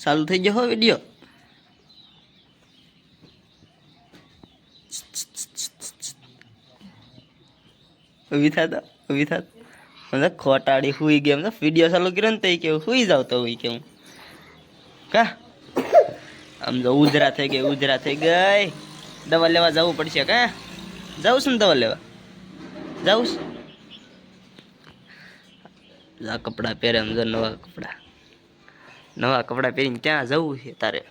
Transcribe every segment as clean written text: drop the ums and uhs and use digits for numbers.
ચાલુ થઈ ગયો હો વિડીયો. ઊભી થા મતલબ ખોટાડી હુઈ ગઈ. મતલબ વિડીયો ચાલુ કર્યો ને તો કેવું હુઈ જાવ તો હોય કેવું કા. આમ તો ઉધરા થઈ ગઈ. દવા લેવા જવું પડશે કા. જાઉં છું ને દવા લેવા જાઉં છું. આ કપડાં પહેરે એમ જો નવા કપડાં પહેરીને ક્યાં જવું છે તારે?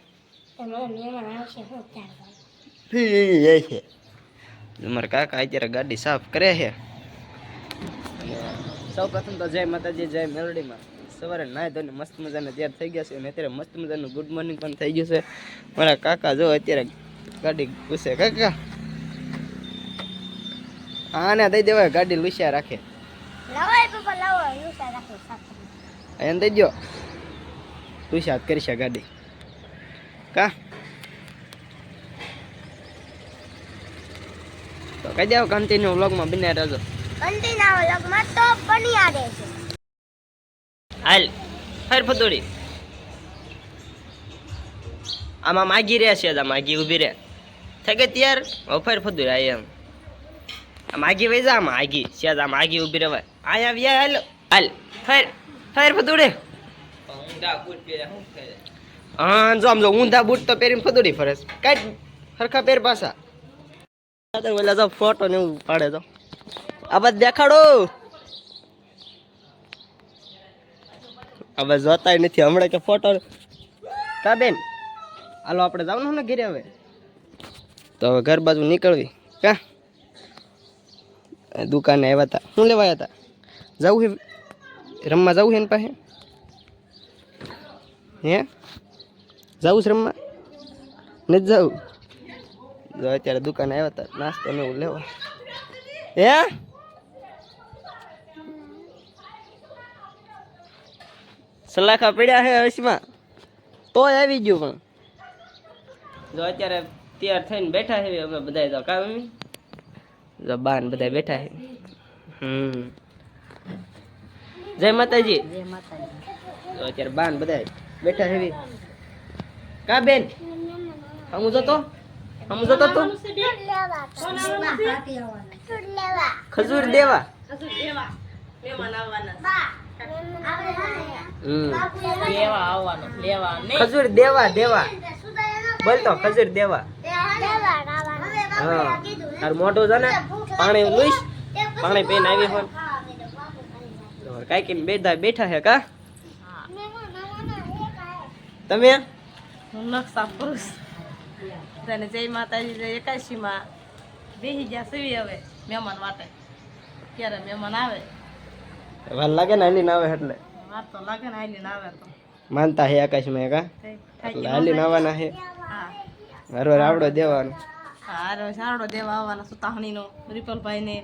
અમારા કાકા અત્યારે ગાડી સાફ કરે છે. સૌ પ્રથમ તો જય માતાજી, જય મેલડીમાં. સવારે નાહી ધોઈને મસ્ત મજાને તૈયાર થઈ ગયા છે અને અત્યારે મસ્ત મજાનું ગુડ મોર્નિંગ પણ થઈ ગયું છે. મારા કાકા જો અત્યારે ગાડી ઘૂસે. કાકા આને દઈ દેવાય, ગાડી લૂસ્યા રાખે. એને દઈ દો, લૂસ્યા કરશે ગાડી કા. તો કહી જાવ કન્ટિન્યુ વ્લોગમાં બને રહેજો. હાલ ફેર ફતોડી આમાં માગી રહ્યા છે. માગી ઉભી રે થઈ ગઈ ત્યાર. ફેર ફતોડી આ એમ માગી વઈ જા. આમાં આગી છે, માગી ઉભી રહેવાય. અહીંયા વ્યા હાલ હાલ ફેર ફેર ફતોડી. હા જો આમ જો ઊંધા બૂટ તો પહેરીને ફતોડી ફરસ કાંઈ સરખા પહેર પાછા. ઓલા તો ફોટો ને એવું પાડે તો આ બધ દેખાડો. હવે જોતાય નથી હમણાં કે ફોટો કા બેન. હાલો આપણે જવાનું ને ઘરે હવે. તો હવે ઘર બાજુ નીકળવી કા. દુકાને આવ્યા હતા. શું લેવા આવ્યા હતા? જવું છે રમવા, જવું છે એની પાસે હે? જવું છે રમવા? નથી જવું. જો અત્યારે દુકાને આવ્યા હતા નાસ્તો ને એવું લેવા. હે સલાખા પડ્યા છે હશમાં તોય આવી ગયું. પણ જો અત્યારે તૈયાર થઈને બેઠા છે અમે બધા. તો કામ જો બાન બધા બેઠા છે. જય માતાજી. તો અત્યારે બાન બધા બેઠા છે કા બેન. હમું જતો તું ખજૂર દેવા. ખજૂર દેવા બોલ તો ખજૂર દેવા. હા તાર મોઢું છે ને પાણી લઈશ. પાણી પીને આવી હોય કઈ કઈ બેઠા છે કા. તમે જય માતાજી. 81 માં બેસી ગયા સીવી. હવે મહેમાન વાટે ક્યારે મહેમાન આવે વાર લાગે ને હાલી ના આવે એટલે વાર તો લાગે ને હાલી ના આવે તો માનતા હે 81 માં કા. એટલે હાલી નાવાના હે. હરો રાવડો દેવાનો. હા સારડો દેવા આવવાના. સુતાહણી નો રિપલભાઈ ને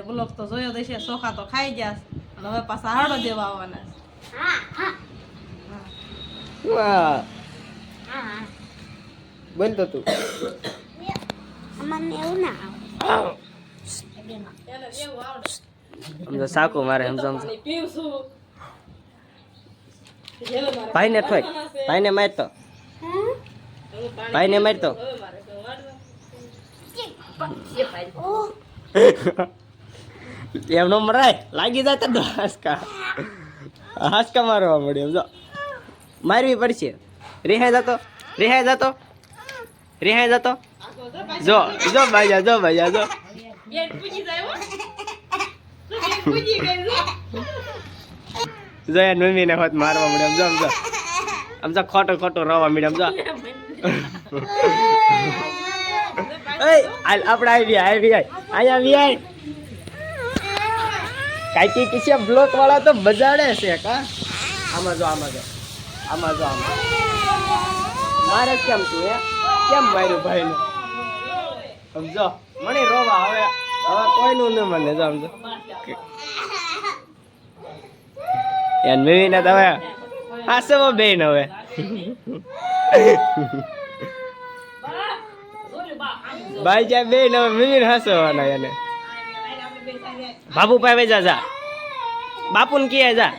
બ્લોક તો જોયો દેશે. ચોખા તો ખાઈ ગયા અને હવે પાછા હારડો દેવા આવવાના. વાહ બોલ તો તું. સમજો સાકો મારે સમજો. ભાઈ ને ઠોય. ભાઈ ને મારતો. એમ નો મરાય. લાગી જાય તો હાસકા મારવા મળ્યો. સમજો મારવી પડશે. રિહાઈ જતો જો ભાઈ જો યાર મમ્મી ને હોત મારવા મળ્યો. સમજો ખોટો રવા મળ્યો. સમજો આપણે આવી અહીંયા કાંઈ કિસ્યા બ્લોક વાળા તો બજાડે છે કા. આમાં જો મારે કેમ તું કેમ માર્યું ભાઈ ને. સમજો મને રોવા. હવે કોઈનું ન મને સમજો યાર મેવી ને હવે હાસવો બેન. હવે ભાઈ જ્યાં બેન હવે મેવી ને હાસવાના એને. બાપુ પાસે જા. બાપુને કીએ જા.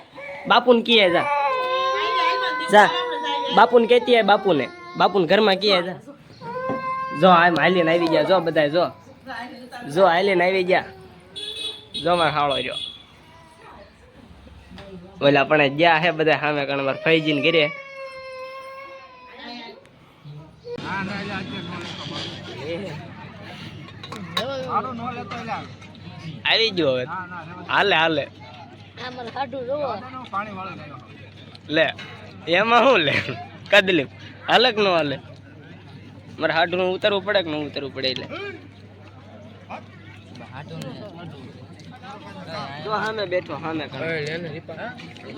જા બાપુને કહેતી હોય બાપુને ઘરમાં કહે જો આમ હાલીને આવી ગયા જો બધા જો હાલીને આવી ગયા જો મારે હાળો રહ્યો ઓલા પણ ગયા હે બધા સામે કણ મારે ફૈજીને ઘરે આવી ગયો હવે હાલે લે એમાં શું લે કદલી હાલે કે ન હાલે મારે હાડું ઉતરવું પડે કે ન ઉતરવું પડે એટલે જો સામે બેઠો સામે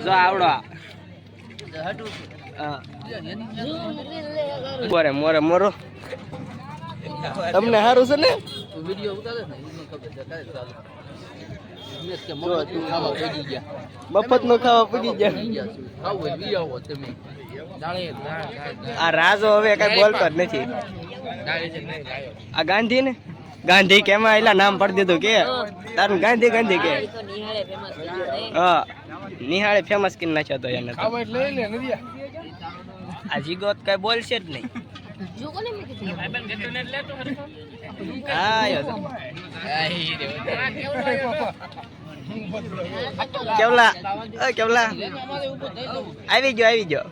જો આવડો મોરે મોરે મોરો તમને સારું છે ને મફત નો ખાવા પૂગી ગયા આ રાજો હવે કઈ બોલતો જ નથી આ ગાંધી ને ગાંધી કેમાં એલા નામ પડી દીધું કે તારું ગાંધી કે હા નિહાળે ફેમસ કરી નાખ્યો તો એને આ જીગોત કઈ બોલશે જ નહીં કેવલા આવી ગયો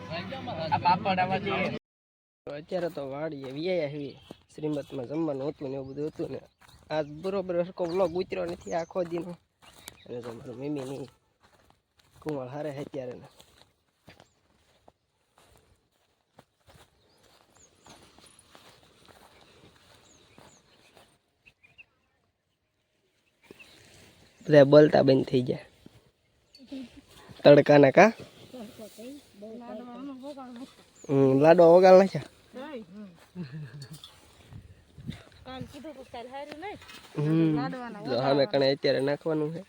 અત્યારે તો વાડીએ વ્યાયા શ્રીમતમાં જમવાનું હતું ને એવું બધું હતું ને આજ બરોબર સરખો વ્લોગ ઉતર્યો નથી આખો દીનો અને તો મારું મમ્મીની કુંવળ હારે છે અત્યારે ને બધા બોલતા બંધ થઈ ગયા તડકાના કા લાડો વગાડ નાખ્યા અમે કણે અત્યારે નાખવાનું છે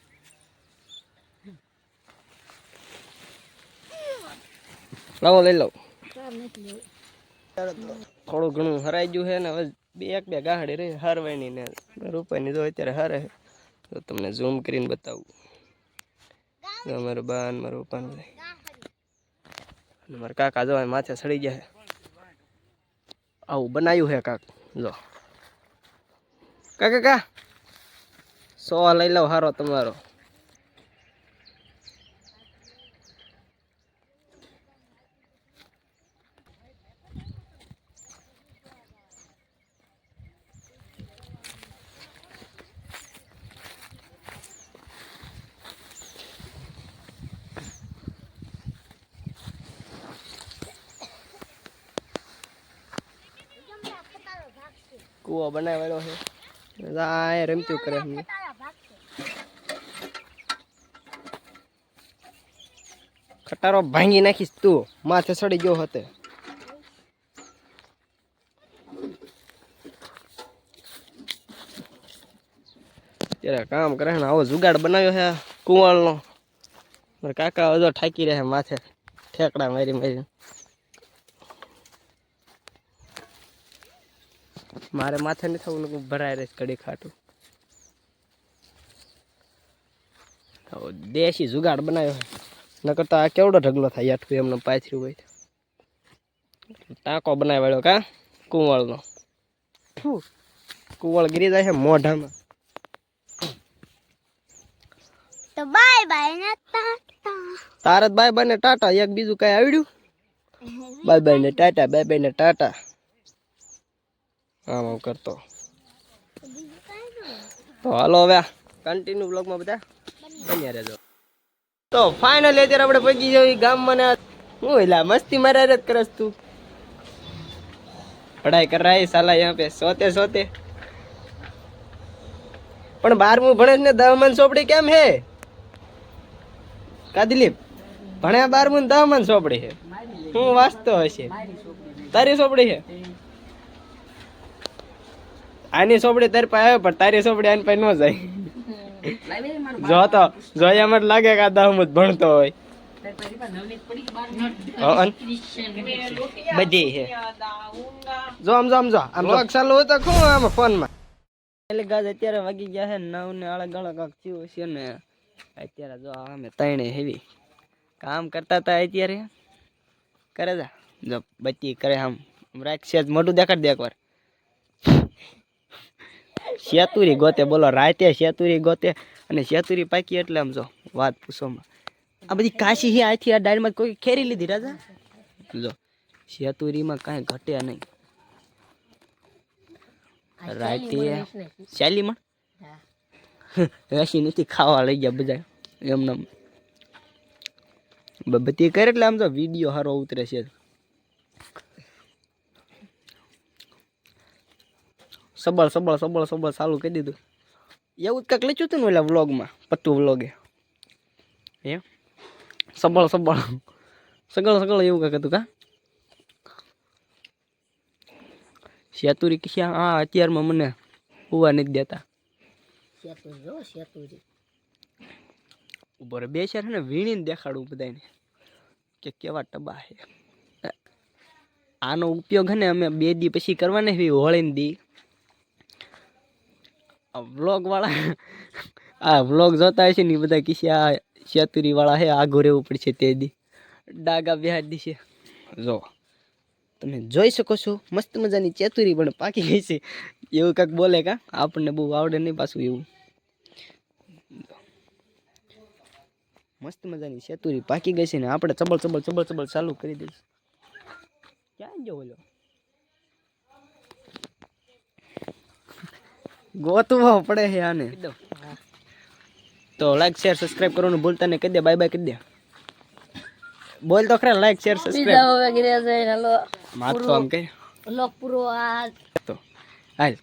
લાવો લઈ લઉં થોડું ઘણું હરાઈ ગયું છે ને હવે એક બે ગાહડી રહી હારવાની ને રૂપાની જો અત્યારે હારે તો તમને ઝૂમ કરીને બતાવું મારો બા ને મારો પપ્પાનું અને મારા કાકા જો માથે સડી જાય આવું બનાવ્યું છે કાક જો કાકા સો લઈ લો હારો તમારો કૂવો બનાવેલો છે આ રમતું કરે ખટારો ભાંગી નાખીશ તું માથે સડી ગયો હતો ત્યારે કામ કરે ને આવો જુગાડ બનાવ્યો છે કુંવાળનો કાકા હજો ઠાકી રહે માથે ઠેકડા મારી મારે માથે નથી થવું ભરાય રહીશ કડી ખાટું દેશી જુગાડ બનાવ્યો ન કરતા આ કેવડો ઢગલો થાય આઠું એમને પાથર્યું હોય ટાંકો બનાવ્યો કા કુંવાળનો કુંવાળ ગીરી જાય છે મોઢામાં તો બાય બાય ને ટાટા તારત બાય બાય ને ટાટા એક બીજું કઈ આવડ્યું બાય બાય ને ટાટા આમ કરતો તો હાલો હવે કન્ટિન્યુ બ્લોગમાં બધા બન્યા રહેજો તો ફાઇનલી અત્યારે આપણે પહોંચી જઈએ ગામમાં ને હું એલા મસ્તી મારા જ કરસ તું પઢાઈ કર રહા હે સાલા યહાં पे सोते પણ 12મું ભણે ને 10 મન ચોપડી કેમ હે કા દિલીપ ભણ્યા 12મું ને 10 મન ચોપડી હે હું વાંચતો હશે તારી ચોપડી હે આની ચોપડી તારી પાસે આવે પણ તારી ચોપડી આની પાસે ન જાય જો એમ જ લાગે કે આ 10મું ભણતો હોય બધી છે જો આમ લોક ચાલુ હોય તો શું આમ ફોનમાં એટલે ગાજ અત્યારે વાગી ગયા છે 9 ને આળે ગળા કાક થયું છે ને અત્યારે જો અમે ત્રણે હેવી કામ કરતા હતા અત્યારે કરે જા જો બત્તી કરે આમ રાખ છે મોઢું દેખાડ દે એકવાર શેતુરી ગોતે બોલો રાતે શેતુરી ગોતે અને શેતુરી પાકી એટલે આમ જો વાત પૂછોમાં આ બધી કાશી હી આથી આ ડાળમાં કોઈ ખેરી લીધી રાજા જો શેતુરીમાં કાંઈ ઘટે નહીં રાતે શાલીમાં રસી નથી ખાવા લઈ ગયા બધા એમને બધી કરે એટલે આમ તો વિડીયો સારો ઉતરે છે સબળ સબળ સબળ સબળ ચાલુ કરી દીધું એવું જ કંઈક લખ્યું હતું ને ઓલા વ્લોગમાં પત્તુ વ્લોગે એ સબળ સબળ સગળ સગળ એવું કંઈક હતું કા શેતુરી કે હા અત્યારમાં મને હોવા નથી દેતા ઉપર બે શેર ને વીણીને દેખાડું બધાને કે કેવા ટબા છે આનો ઉપયોગ હે ને અમે 2 દી પછી કરવાને હોળીને દી વ્લોગ વાળા આ વ્લોગ જોતા હશે ને બધા કિસ્સે આ શેતુરી વાળા હે આઘું રહેવું પડશે તે દી ડાગા બેહાડ દીશે જો તમે જોઈ શકો છો મસ્ત મજાની ચેતુરી પણ પાકી ગઈ છે એવું કાંઈક બોલે કા આપણને બહુ આવડે નહીં પાછું એવું મસ્ત મજાની ચેતુરી પાકી ગઈ છે ને આપણે ચબળ ચબળ ચબળ ચબળ ચાલુ કરી દઈશું ક્યાં ગયો બોલો ગોતવો પડે છે આને તો લાઈક શેર સબસ્ક્રાઇબ કરવાનું ભૂલતા નહીં કહી દે બાય બાય કહી દે બોલ તો ખરા લાઈક શેર સબસ્ક્રાઇબ માથું આમ કે લોક પૂરો આ તો હાલ